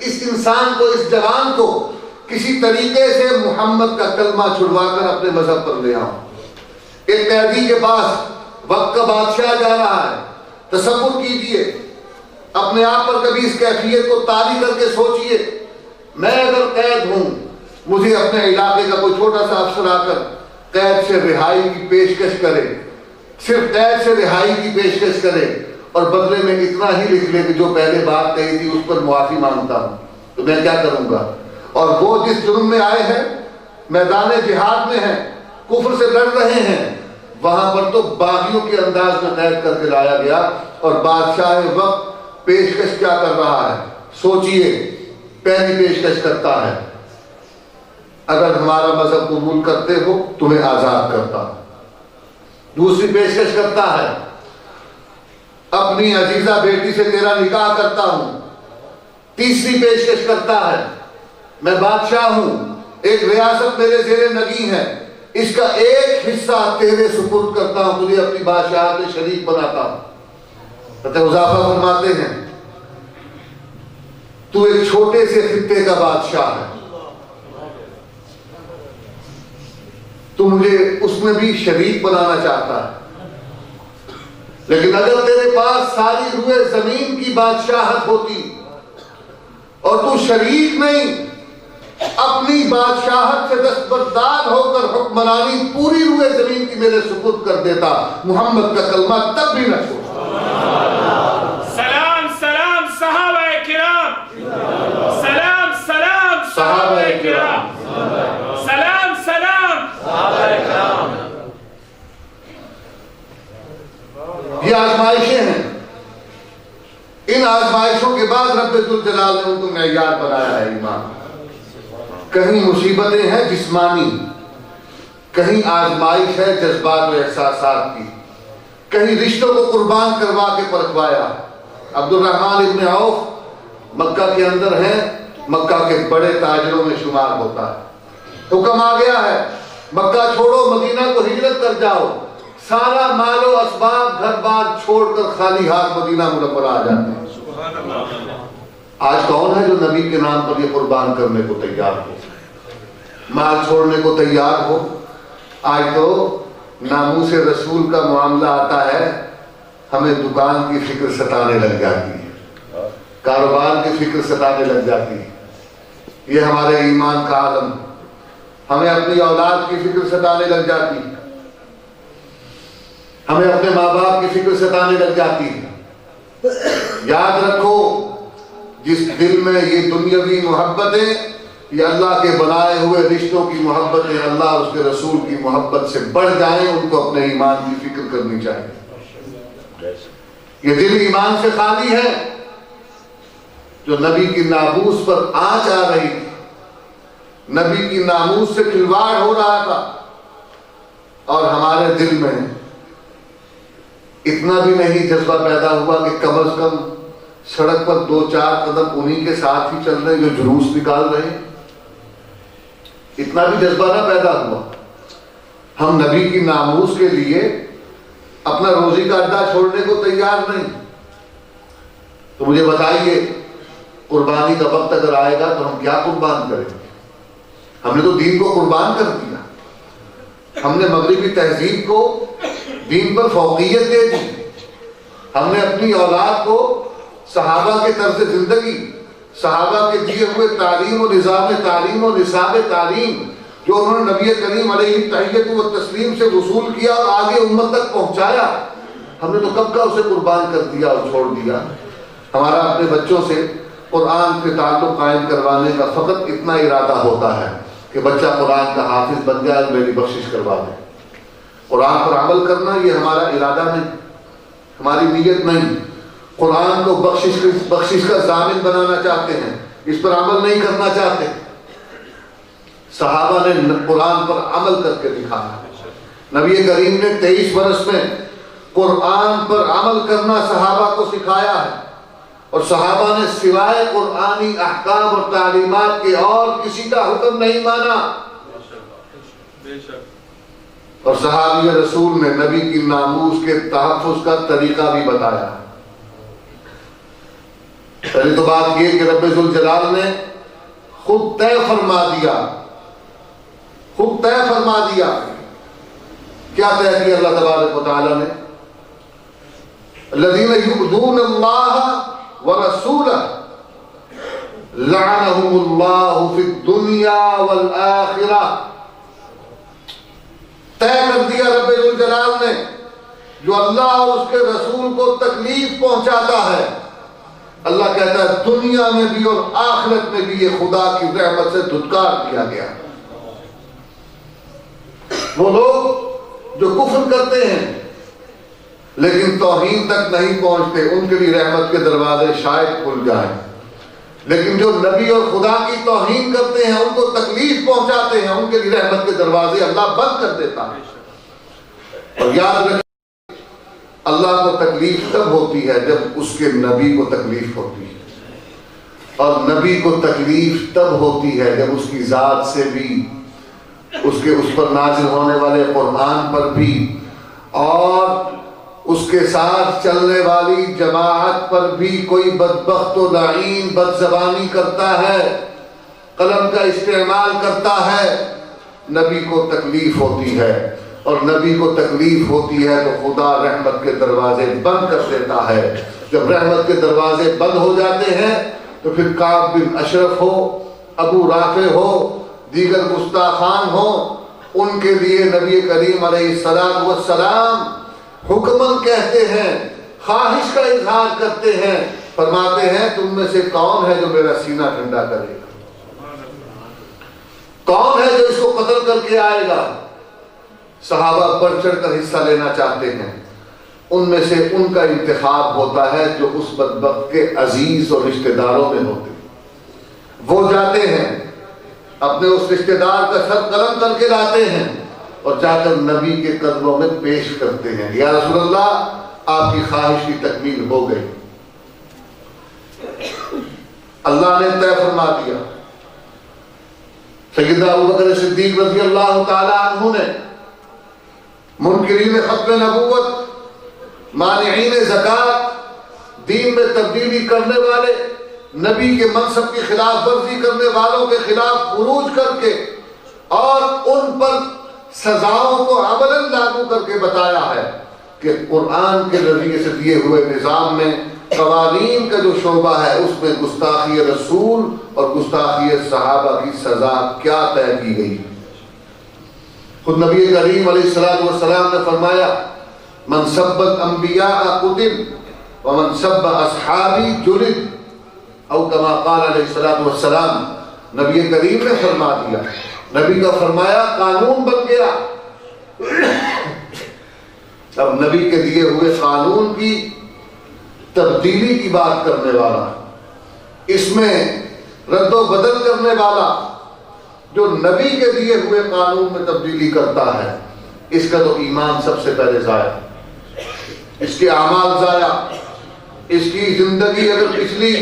اس انسان کو، اس جوان کو کسی طریقے سے محمد کا کلمہ چھڑوا کر اپنے مذہب پر لے آؤں. ایک قیدی کے پاس وقت کا بادشاہ جا رہا ہے. تصور کیجئے، اپنے آپ پر کبھی اس کیفیت کو طاری کر کے سوچئے، میں اگر قید ہوں، مجھے اپنے علاقے کا کوئی چھوٹا سا افسر آ کر قید سے رہائی کی پیشکش کرے، صرف قید سے رہائی کی پیشکش کرے، اور بدلے میں اتنا ہی لکھ لے کہ جو پہلے بات کہی تھی اس پر معافی مانگتا ہوں، تو میں کیا کروں گا؟ اور وہ جس جرم میں آئے ہیں، میدان جہاد میں ہیں، کفر سے لڑ رہے ہیں، وہاں پر تو باغیوں کے انداز میں قید کر کے لایا گیا. اور بادشاہ وقت پیشکش کیا کر رہا ہے؟ سوچئے. پہلی پیشکش کرتا ہے، اگر ہمارا مذہب قبول کرتے ہو تمہیں آزاد کرتا ہوں. دوسری پیشکش کرتا ہے، اپنی عزیزہ بیٹی سے تیرا نکاح کرتا ہوں. تیسری پیشکش کرتا ہے، میں بادشاہ ہوں، ایک ریاست میرے زیر نگیں ہے، اس کا ایک حصہ تیرے سپرد کرتا ہوں، تجھے اپنی بادشاہت میں شریک بناتا ہوں. حضرت حذیفہ فرماتے ہیں، تو ایک چھوٹے سے خطے کا بادشاہ ہے، تو مجھے اس میں بھی شریک بنانا چاہتا ہے، لیکن اگر تیرے پاس ساری روئے زمین کی بادشاہت ہوتی اور تو شریک نہیں، اپنی بادشاہت سے دستبردار ہو کر حکمرانی پوری روئے زمین کی میرے سپرد کر دیتا، محمد کا کلمہ تب بھی نہ چھوڑتا. سلام سلام صحابہ کرام، سلام سلام صحابہ کرام، سلام سلام صحابہ کرام. یہ آزمائشیں ہیں. ان آزمائشوں کے بعد رب ذوالجلال نے ان کو معیار بنایا ہے ایمان. کہیں مصیبتیں ہیں جسمانی، کہیں آزمائش ہے جذبات و احساسات کی، کہیں رشتوں کو قربان کروا کے پرکھوایا. عبد الرحمن ابن عوف مکہ کے اندر ہیں، مکہ کے بڑے تاجروں میں شمار ہوتا ہے. حکم آ گیا ہے، مکہ چھوڑو، مدینہ کو ہجرت کر جاؤ. سارا مال و اسباب گھر بار چھوڑ کر خالی ہاتھ مدینہ منورہ آ جاتے ہیں. آج کون ہے جو نبی کے نام پر یہ قربان کرنے کو تیار ہو، مال چھوڑنے کو تیار ہو؟ آج تو ناموس رسول کا معاملہ آتا ہے، ہمیں دکان کی فکر ستانے لگ جاتی ہے، کاروبار کی فکر ستانے لگ جاتی ہے. یہ ہمارے ایمان کا عالم. ہمیں اپنی اولاد کی فکر ستانے لگ جاتی ہے، ہمیں اپنے ماں باپ کی فکر ستانے لگ جاتی ہے. یاد رکھو، جس دل میں یہ دنیاوی محبتیں، یہ اللہ کے بنائے ہوئے رشتوں کی محبتیں اللہ اور اس کے رسول کی محبت سے بڑھ جائیں، ان کو اپنے ایمان کی فکر کرنی چاہیے. یہ دل ایمان سے خالی ہے. جو نبی کی ناموس پر آنچ آ رہی تھی، نبی کی ناموس سے کھلواڑ ہو رہا تھا، اور ہمارے دل میں اتنا بھی نہیں جذبہ پیدا ہوا کہ کم از کم سڑک پر 2-4 قدم انہی کے ساتھ ہی چل رہے جو جلوس نکال رہے ہیں. اتنا بھی جذبہ نہ پیدا ہوا. ہم نبی کی ناموس کے لیے اپنا روزی کا اڈا چھوڑنے کو تیار نہیں. تو مجھے بتائیے، قربانی کا وقت اگر آئے گا تو ہم کیا قربان کریں گے؟ ہم نے تو دین کو قربان کر دیا. ہم نے مغربی تہذیب کو دین پر فوقیت دے دی. ہم نے اپنی اولاد کو صحابہ کے طرز زندگی، صحابہ کے دیے ہوئے تعلیم و نظام تعلیم و نصاب تعلیم جو انہوں نے نبی کریم علیہ التحیت و تسلیم سے وصول کیا اور آگے امت تک پہنچایا، ہم نے تو کب کا اسے قربان کر دیا اور چھوڑ دیا. ہمارا اپنے بچوں سے قرآن کے تعلق قائم کروانے کا فقط اتنا ارادہ ہوتا ہے کہ بچہ قرآن کا حافظ بن جائے اور میری بخشش کروا دے. قرآن پر عمل کرنا یہ ہمارا ارادہ نہیں، ہماری نیت نہیں. قرآن کو بخشش کا ضامن بنانا چاہتے ہیں، اس پر عمل نہیں کرنا چاہتے. صحابہ نے قرآن پر عمل کر کے دکھایا. نبی کریم نے 23 برس میں قرآن پر عمل کرنا صحابہ کو سکھایا ہے، اور صحابہ نے سوائے قرآنی احکام اور تعلیمات کے اور کسی کا حکم نہیں مانا. اور صحابی رسول نے نبی کی ناموس کے تحفظ کا طریقہ بھی بتایا. پہلی تو بات یہ کہ رب ذوالجلال نے خود طے فرما دیا. کیا طے کیا اللہ تبارک و تعالی نے؟ الذین یؤذون اللہ ورسولہ لعنہم اللہ فی الدنیا والآخرہ. طے کر دیا رب ذوالجلال نے، جو اللہ اور اس کے رسول کو تکلیف پہنچاتا ہے، اللہ کہتا ہے دنیا میں بھی اور آخرت میں بھی یہ خدا کی رحمت سے دھتکار کیا گیا. وہ لوگ جو کفر کرتے ہیں لیکن توہین تک نہیں پہنچتے، ان کے لیے رحمت کے دروازے شاید کھل جائیں، لیکن جو نبی اور خدا کی توہین کرتے ہیں، ان کو تکلیف پہنچاتے ہیں، ان کے لیے رحمت کے دروازے اللہ بند کر دیتا ہے. اور یاد رکھیں، اللہ کو تکلیف تب ہوتی ہے جب اس کے نبی کو تکلیف ہوتی ہے، اور نبی کو تکلیف تب ہوتی ہے جب اس کی ذات سے بھی، اس پر نازل ہونے والے قرآن پر بھی، اور اس کے ساتھ چلنے والی جماعت پر بھی کوئی بدبخت و لعین بد زبانی کرتا ہے، قلم کا استعمال کرتا ہے. نبی کو تکلیف ہوتی ہے، اور نبی کو تکلیف ہوتی ہے تو خدا رحمت کے دروازے بند کر دیتا ہے. جب رحمت کے دروازے بند ہو جاتے ہیں تو پھر کعب بن اشرف ہو، ابو رافع ہو، دیگر گستاخان ہوں، ان کے لیے نبی کریم علیہ السلام حکمن کہتے ہیں، خواہش کا اظہار کرتے ہیں، فرماتے ہیں تم میں سے کون ہے جو میرا سینہ ٹھنڈا کرے گا؟ کون ہے جو اس کو قتل کر کے آئے گا؟ صحابہ بڑھ چڑھ کر حصہ لینا چاہتے ہیں. ان میں سے ان کا انتخاب ہوتا ہے جو اس بدبخت کے عزیز اور رشتہ داروں میں ہوتے ہیں. وہ جاتے ہیں، اپنے اس رشتہ دار کا سر قلم کر کے لاتے ہیں، اور جا کر نبی کے قدموں میں پیش کرتے ہیں، یا رسول اللہ آپ کی خواہش کی تکمیل ہو گئی. اللہ نے طے فرما دیا. سیدنا ابوبکر صدیق رضی اللہ تعالی عنہ نے منکرین ختم نبوت، مانعین زکوٰۃ، دین میں تبدیلی کرنے والے، نبی کے منصب کی خلاف ورزی کرنے والوں کے خلاف خروج کر کے، اور ان پر سزاؤں کو عملاً لاگو کر کے بتایا ہے کہ قرآن کے ذریعے سے دیے ہوئے نظام میں قوانین کا جو شعبہ ہے اس میں گستاخی رسول اور گستاخی صحابہ کی سزا کیا طے کی گئی. خود نبی کریم علیہ السلام نے فرمایا من سب الانبیاء قتل ومن سب اصحابی جلد، او کما قال علیہ السلام. نبی کریم نے فرما دیا، نبی کا فرمایا قانون بن گیا. اب نبی کے دیے ہوئے قانون کی تبدیلی کی بات کرنے والا، اس میں رد و بدل کرنے والا، جو نبی کے دیے ہوئے قانون میں تبدیلی کرتا ہے، اس کا تو ایمان سب سے پہلے ضائع، اس کے اعمال ضائع، اس کی زندگی اگر پچھلی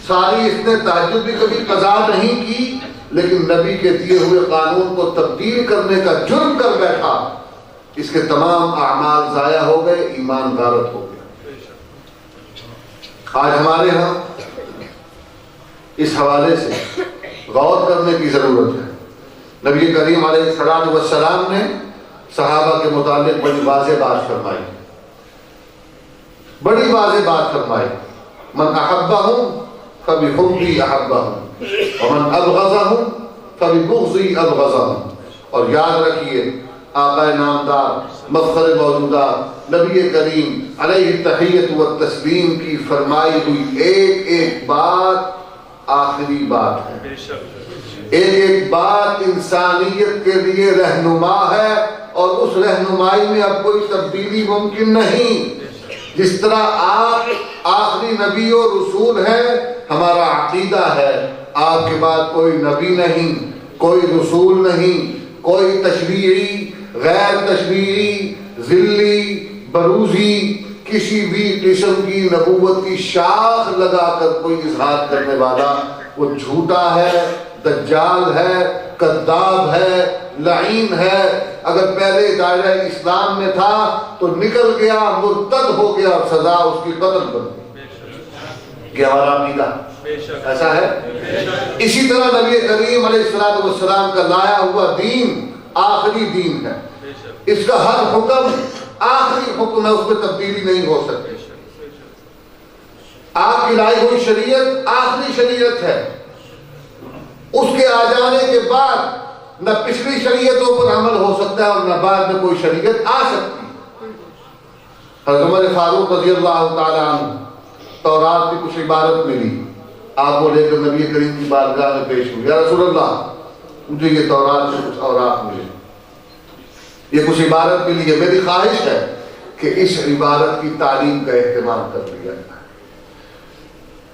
ساری اس نے تہجد بھی کبھی قضا نہیں کی، لیکن نبی کے دیے ہوئے قانون کو تبدیل کرنے کا جرم کر بیٹھا، اس کے تمام اعمال ضائع ہو گئے، ایمان غارت ہو گیا. آج ہمارے ہاں اس حوالے سے غور کرنے کی ضرورت ہے. نبی کریم علیہ السلام نے صحابہ کے متعلق بڑی واضح بات فرمائی، بڑی واضح بات فرمائی. من احبہم فبحبی احبہم ومن ابغضہم فببغضی ابغضہم. اور یاد رکھیے آقا نامدار مفخر موجودات نبی کریم علیہ التحیۃ والتسلیم کی فرمائی ہوئی ایک ایک بات آخری بات ہے، ایک ایک بات انسانیت کے لیے رہنما ہے، اور اس رہنمائی میں اب کوئی تبدیلی ممکن نہیں۔ جس طرح آپ آخری نبی و رسول ہیں، ہمارا عقیدہ ہے آپ کے بعد کوئی نبی نہیں، کوئی رسول نہیں، کوئی تشریعی، غیر تشریعی، ذلی، بروزی، کسی بھی قسم کی نبوت کی شاخ لگا کر کوئی اظہار کرنے والا وہ جھوٹا ہے، دجال ہے، کذاب ہے، لعین ہے۔ اگر پہلے دائرہ اسلام میں تھا تو نکل گیا، مرتد ہو گیا، اور سزا اس کی قتل بن گئی۔ کیا ہمارا عقیدہ ایسا ہے؟ اسی طرح نبی کریم علیہ السلام کا لایا ہوا دین آخری دین ہے، اس کا ہر حکم آخری حکم ہے، اس میں تبدیلی نہیں ہو سکتی۔ آپ کی لائی ہوئی شریعت آخری شریعت ہے، اس کے آ جانے کے بعد نہ پچھلی شریعتوں پر عمل ہو سکتا ہے اور نہ بعد میں کوئی شریعت آ سکتی۔ حضرت عمر فاروق رضی اللہ تعالیٰ عنہ تورات کی کچھ عبارت ملی، آپ کو لے کر نبی کریم کی بارگاہ میں پیش ہوئی، یا رسول اللہ مجھے یہ تورات سے کچھ اوراق ملے، یہ کچھ عبارت ملی ہے، میری خواہش ہے کہ اس عبارت کی تعلیم کا اہتمام کر لیا جائے۔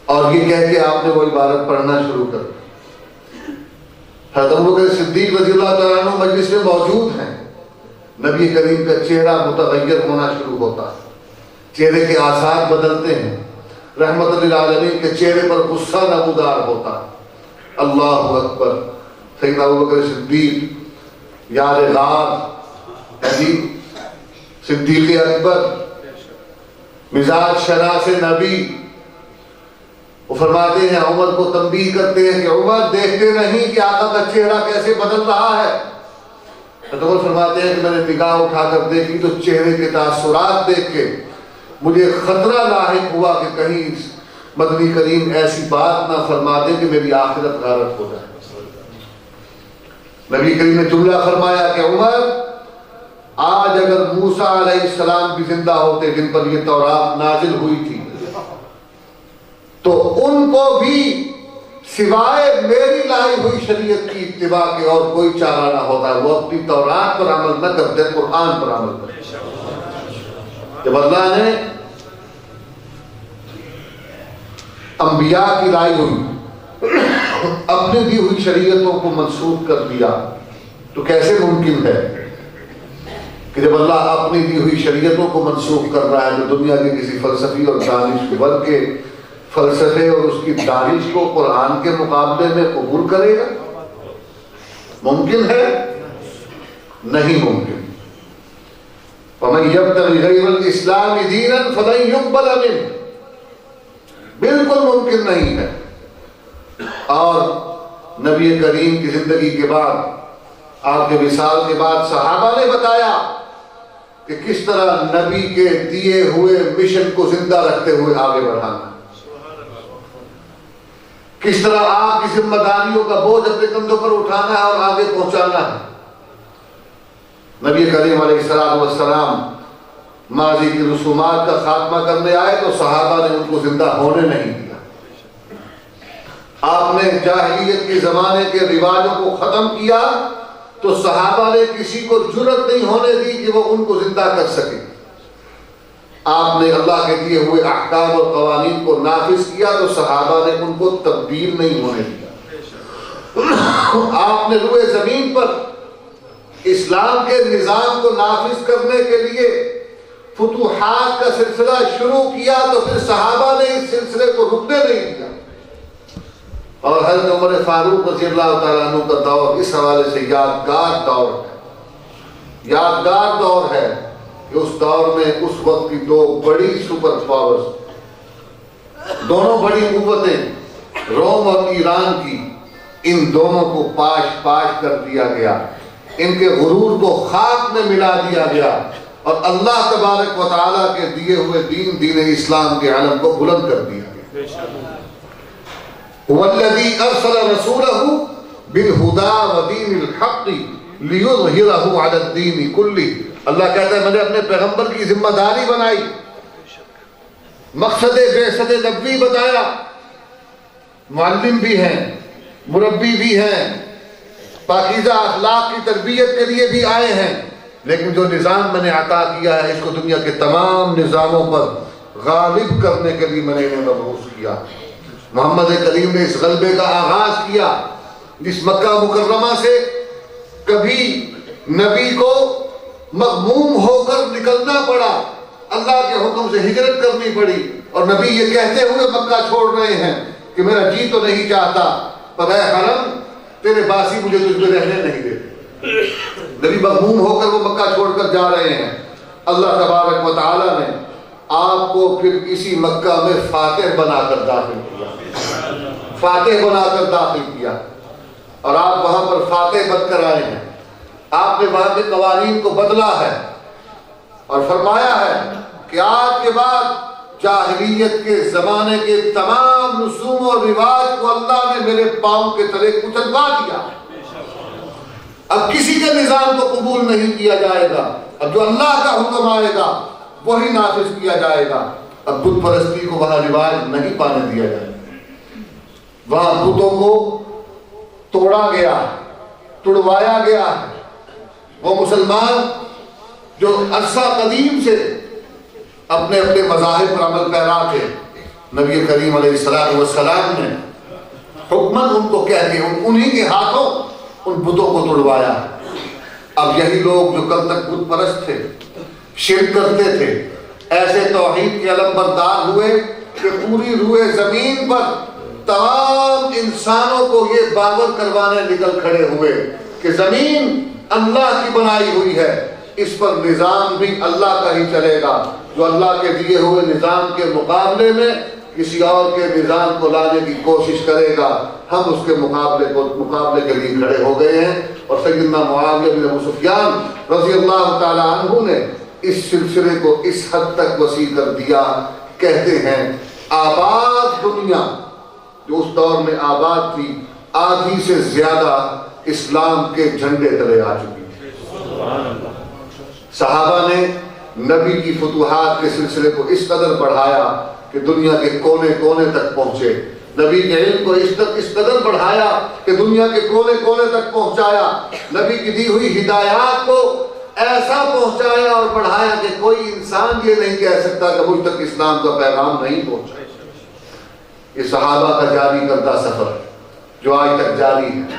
اور یہ کہہ کے آپ نے وہ عبارت پڑھنا شروع کر دی۔ حضرت ابوبکر صدیق رضی اللہ تعالیٰ عنہ مجلس میں موجود ہیں، نبی کریم کا چہرہ متغیر ہونا شروع ہوتا ہے، چہرے کے آثار بدلتے ہیں، رحمت للعالمین کے چہرے پر غصہ نمودار ہوتا ہے۔ اللہ اکبر، سیدنا ابوبکر صدیق یار غار، صدیق اکبر، مزاج شرح سے نبی، وہ فرماتے ہیں، عمر کو تنبیہ کرتے ہیں کہ عمر دیکھتے نہیں کہ آقا کا چہرہ کیسے بدل رہا ہے؟ عمر فرماتے ہیں کہ میں نے نگاہ اٹھا کر دیکھی تو چہرے کے تاثرات دیکھ کے مجھے خطرہ لاحق ہوا کہ کہیں مدنی کریم ایسی بات نہ فرما دے کہ میری آخرت غارت ہو جائے۔ نبی کریم نے جملہ فرمایا کہ عمر، آج اگر موسیٰ علیہ السلام بھی زندہ ہوتے جن پر یہ تورات نازل ہوئی تھی تو ان کو بھی سوائے میری لائی ہوئی شریعت کی اتباع کے اور کوئی چارہ نہ ہوتا ہے، وہ اپنی تورات پر عمل نہ کرتے، قرآن پر عمل کرتے۔ جب اللہ نے انبیاء کی لائی ہوئی اپنی دی ہوئی شریعتوں کو منسوخ کر دیا تو کیسے ممکن ہے کہ جب اللہ اپنی دی ہوئی شریعتوں کو منسوخ کر رہا ہے تو دنیا کے کسی فلسفی اور دانش ور کے فلسفے اور اس کی دانش کو قرآن کے مقابلے میں قبول کرے گا؟ ممکن ہے؟ نہیں ممکن۔ وَمَن يَبْتَغِ غَيْرَ الْإِسْلَامِ دِينًا فَلَن يُقْبَلَ مِنْهُ، بالکل ممکن نہیں ہے۔ اور نبی کریم کی زندگی کے بعد، آپ کے وصال کے بعد صحابہ نے بتایا کہ کس طرح نبی کے دیے ہوئے مشن کو زندہ رکھتے ہوئے آگے بڑھانا، کس طرح آپ کی ذمہ داریوں کا بوجھ اپنے کندھوں پر اٹھانا ہے اور آگے پہنچانا ہے۔ نبی کریم علیہ السلام ماضی کی رسومات کا خاتمہ کرنے آئے تو صحابہ نے ان کو زندہ ہونے نہیں دیا۔ آپ نے جاہلیت کے زمانے کے رواجوں کو ختم کیا تو صحابہ نے کسی کو جرأت نہیں ہونے دی کہ وہ ان کو زندہ کر سکے۔ آپ نے اللہ کے دیے ہوئے احکام اور قوانین کو نافذ کیا تو صحابہ نے ان کو تبدیل نہیں ہونے دیا۔ آپ نے روئے زمین پر اسلام کے نظام کو نافذ کرنے کے لیے فتوحات کا سلسلہ شروع کیا تو پھر صحابہ نے اس سلسلے کو رکنے نہیں دیا۔ اور حضرت عمر فاروق رضی اللہ تعالیٰ عنہ کا دور اس حوالے سے یادگار دور ہے، یادگار دور ہے کہ اس دور میں اس وقت کی دو بڑی سپر پاورز، دونوں بڑی قوتیں روم اور ایران کی، ان دونوں کو پاش پاش کر دیا گیا، ان کے غرور کو خاک میں ملا دیا گیا اور اللہ تبارک و تعالیٰ کے دیے ہوئے دین اسلام کے علم کو بلند کر دیا گیا۔ وَالَّذِي أَرْسَلَ رَسُولَهُ بِالْهُدَى وَدِينِ الْحَقِّ لِيُظْهِرَهُ عَلَى الدِّينِ كُلِّهِ۔ اللہ کہتا ہے میں نے اپنے پیغمبر کی ذمہ داری بنائی، مقصد بعثت نبوی بتایا، معلم بھی ہیں، مربی بھی ہیں، پاکیزہ اخلاق کی تربیت کے لیے بھی آئے ہیں، لیکن جو نظام میں نے عطا کیا ہے اس کو دنیا کے تمام نظاموں پر غالب کرنے کے لیے میں نے انہیں مبعوث کیا۔ محمد کریم نے اس غلبے کا آغاز کیا جس مکہ مکرمہ سے کبھی نبی کو مغموم ہو کر نکلنا پڑا، اللہ کے حکم سے ہجرت کرنی پڑی، اور نبی یہ کہتے ہوئے مکہ چھوڑ رہے ہیں کہ میرا جی تو نہیں چاہتا پر اے حرم تیرے باسی مجھے تجھ میں رہنے نہیں دیتے۔ نبی مغموم ہو کر وہ مکہ چھوڑ کر جا رہے ہیں، اللہ تبارک و تعالی نے آپ کو پھر اسی مکہ میں فاتح بنا کر داخل کیا، فاتح بنا کر داخل کیا، اور آپ وہاں پر فاتح بن کر آئے ہیں۔ آپ نے وہاں کے قوانین کو بدلا ہے اور فرمایا ہے کہ آج کے بعد جاہلیت کے زمانے کے تمام رسوم و رواج کو اللہ نے میرے پاؤں کے تلے کچلوا دیا۔ اب کسی کے نظام کو قبول نہیں کیا جائے گا، اب جو اللہ کا حکم آئے گا وہی نافذ کیا جائے گا۔ اب بت پرستی کو وہاں رواج نہیں پانے دیا جائے گا، وہاں بتوں کو توڑا گیا، تڑوایا گیا ہے۔ وہ مسلمان جو عرصہ قدیم سے اپنے اپنے مذاہب پر عمل پیرا تھے، نبی کریم علیہ السلام نے حکمن ان کو کہہ کے انہی کے ہاتھوں ان بتوں کو تڑوایا۔ اب یہی لوگ جو کل تک بت پرست تھے، شرک کرتے تھے، ایسے توحید کے علم بردار ہوئے کہ پوری روئے زمین پر تمام انسانوں کو یہ باور کروانے نکل کھڑے ہوئے کہ زمین اللہ کی بنائی ہوئی ہے، اس پر نظام بھی اللہ کا ہی چلے گا۔ جو اللہ کے دیے ہوئے نظام کے مقابلے میں کسی اور کے نظام کو لانے کی کوشش کرے گا، ہم اس کے مقابلے کے لیے کھڑے ہو گئے ہیں۔ اور سیدنا معاویہ بن ابو سفیان رضی اللہ تعالی عنہ نے اس سلسلے کو اس حد تک وسیع کر دیا، کہتے ہیں آباد دنیا جو اس دور میں آباد تھی، آدھی سے زیادہ اسلام کے جھنڈے تلے آ چکی تھی۔ صحابہ نے نبی کی فتوحات کے سلسلے کو اس قدر بڑھایا کہ دنیا کے کونے کونے تک پہنچے، نبی کے علم کو اس قدر بڑھایا کہ دنیا کے کونے کونے تک پہنچایا، نبی کی دی ہوئی ہدایات کو ایسا پہنچایا اور بڑھایا کہ کوئی انسان یہ نہیں کہہ سکتا کہ مجھ تک اسلام کا پیغام نہیں پہنچا۔ یہ صحابہ کا جاری کردہ سفر جو آج تک جاری ہے،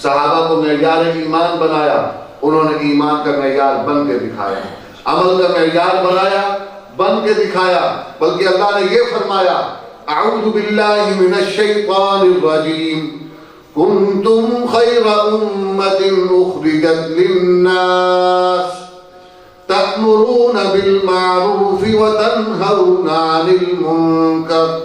صحابہ کو معیار ایمان بنایا، انہوں نے ایمان کا معیار بن کے دکھایا، عمل کا معیار بنایا، بن کے دکھایا، بلکہ اللہ نے یہ فرمایا اعوذ باللہ من الشیطان الرجیم کنتم خیر امت اخرجت للناس تأمرون بالمعروف وتنہون عن المنکر۔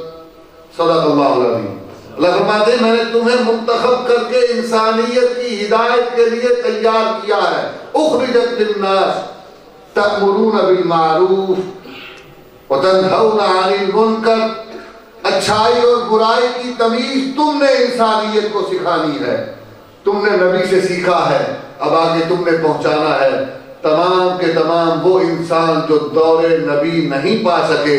صدق اللہ العظیم۔ اللہ فرماتے ہیں میں نے تمہیں منتخب کر کے انسانیت کی ہدایت کے لیے تیار کیا ہے۔ اخرجت للناس تأمرون بالمعروف وتنہون عن المنکر، اچھائی اور برائی کی تمیز تم نے انسانیت کو سکھانی ہے، تم نے نبی سے سیکھا ہے، اب آگے تم نے پہنچانا ہے۔ تمام کے تمام وہ انسان جو دور نبی نہیں پا سکے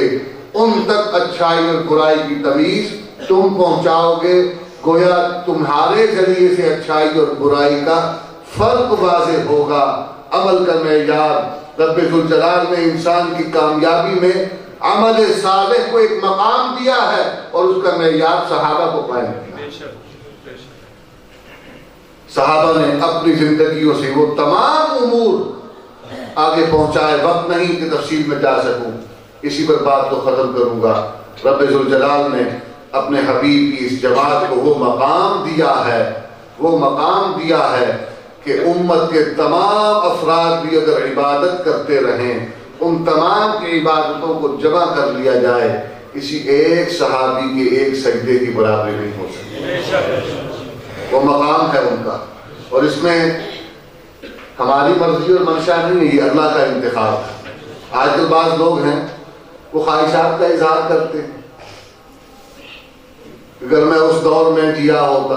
ان تک اچھائی اور برائی کی تمیز تم پہنچاؤ گے، گویا تمہارے ذریعے سے اچھائی اور برائی کا فرق واضح ہوگا۔ عمل کا معیار رب ذوالجلال نے انسان کی کامیابی میں عمل صالح کو ایک مقام دیا ہے اور اس کا معیار صحابہ کو قائم کیا۔ صحابہ نے اپنی زندگیوں سے وہ تمام امور آگے پہنچائے، وقت نہیں کہ تفصیل میں جا سکوں، اسی پر بات کو ختم کروں گا۔ رب ذوالجلال نے اپنے حبیب کی اس جماعت کو وہ مقام دیا ہے، وہ مقام دیا ہے کہ امت کے تمام افراد بھی اگر عبادت کرتے رہیں، ان تمام کی عبادتوں کو جمع کر لیا جائے، کسی ایک صحابی کے ایک سجدے کی برابری نہیں ہو سکتی۔ وہ مقام ہے ان کا، اور اس میں ہماری مرضی اور منشا نہیں ہے، یہ اللہ کا انتخاب ہے۔ آج کل بعض لوگ ہیں وہ خواہشات کا اظہار کرتے ہیں، اگر میں اس دور میں جیا ہوتا،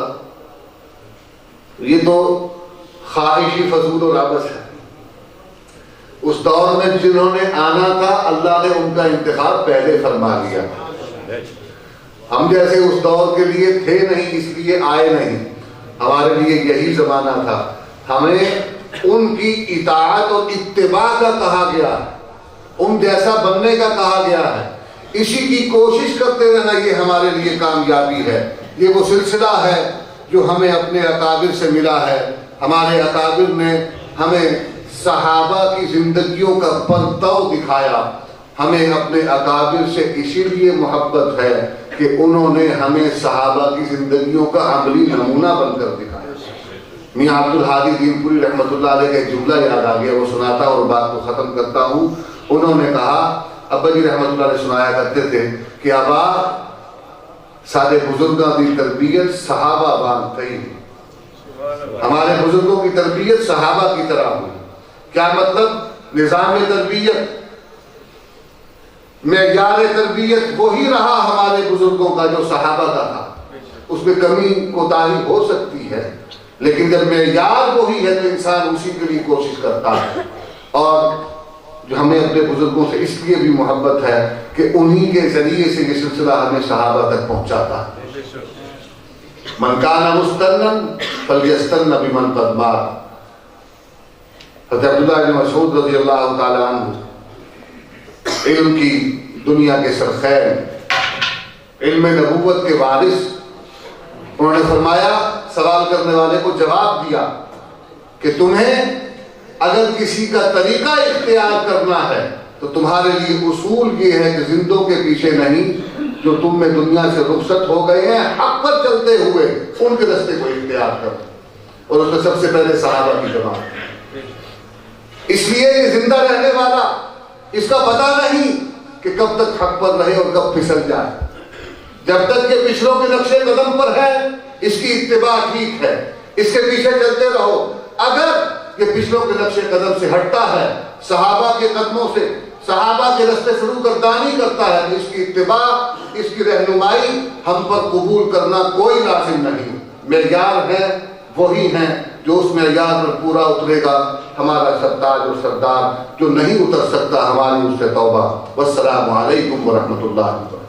یہ تو خواہشی فضول و رابط ہے۔ اس دور میں جنہوں نے آنا تھا اللہ نے ان کا انتخاب پہلے فرما لیا، ہم جیسے اس دور کے لیے تھے نہیں اس لیے آئے نہیں۔ ہمارے لیے یہی زمانہ تھا. ہمیں ان کی اطاعت اور اتباع کا کہا گیا ہے, ان جیسا بننے کا کہا گیا ہے. اسی کی کوشش کرتے رہنا یہ ہمارے لیے کامیابی ہے. یہ وہ سلسلہ ہے جو ہمیں اپنے اکابر سے ملا ہے. ہمارے اکابر نے ہمیں صحابہ کی زندگیوں کا پرتو دکھایا. ہمیں اپنے اکابر سے اسی لیے محبت ہے کہ انہوں نے ہمیں صحابہ کی زندگیوں کا عملی نمونہ بن کر دکھایا. میاں عبد الحادی دین پوری رحمۃ اللہ علیہ کا ایک جملہ یاد آ گیا, وہ سناتا اور بات کو ختم کرتا ہوں. انہوں نے کہا, ابا جی رحمۃ اللہ علیہ سنایا کرتے تھے کہ ابا سارے بزرگوں کی تربیت صحابہ بانگ تھی. ہمارے بزرگوں کی تربیت صحابہ کی طرح ہوئی. کیا مطلب؟ نظام تربیت, معیار تربیت وہی رہا ہمارے بزرگوں کا جو صحابہ کا تھا. اس میں کمی کوتاہی ہو سکتی ہے, لیکن جب معیار وہی ہے تو انسان اسی کے لیے کوشش کرتا ہے. اور جو ہمیں اپنے بزرگوں سے اس لیے بھی محبت ہے کہ انہی کے ذریعے سے یہ سلسلہ ہمیں صحابہ تک پہنچاتا ہے. من کان مستنن فلیستن بمن قد مات. حضرت عبداللہ بن مسعود رضی اللہ تعالی عنہ علم کی دنیا کے سرخیر, علم نبوت کے وارث, انہوں نے فرمایا, سوال کرنے والے کو جواب دیا کہ تمہیں اگر کسی کا طریقہ اختیار کرنا ہے تو تمہارے لیے اصول یہ ہے کہ زندوں کے پیچھے نہیں, جو تم میں دنیا سے رخصت ہو گئے ہیں حق پر چلتے ہوئے ان کے راستے کو اختیار کرو. اور اس میں سب سے پہلے صحابہ کی جماعت. اس لیے یہ زندہ رہنے والا, اس کا پتہ نہیں کہ کب تک حق پر رہے اور کب پھسل جائے. جب تک کہ پچھلوں کے نقش قدم پر ہے اس کی اتباع ٹھیک ہے, اس کے پیچھے چلتے رہو. اگر یہ پچھلوں کے نقش قدم سے ہٹتا ہے, صحابہ کے قدموں سے, صحابہ کے راستے سے روگردانی کرتا ہے, تو اس کی اتباع, اس کی رہنمائی ہم پر قبول کرنا کوئی لازم نہیں. معیار ہے وہی ہیں, جو اس معیار پر پورا اترے گا ہمارا سرتاج اور سردار, جو نہیں اتر سکتا ہماری اس سے توبہ. والسلام علیکم ورحمۃ اللہ وبرکاتہ.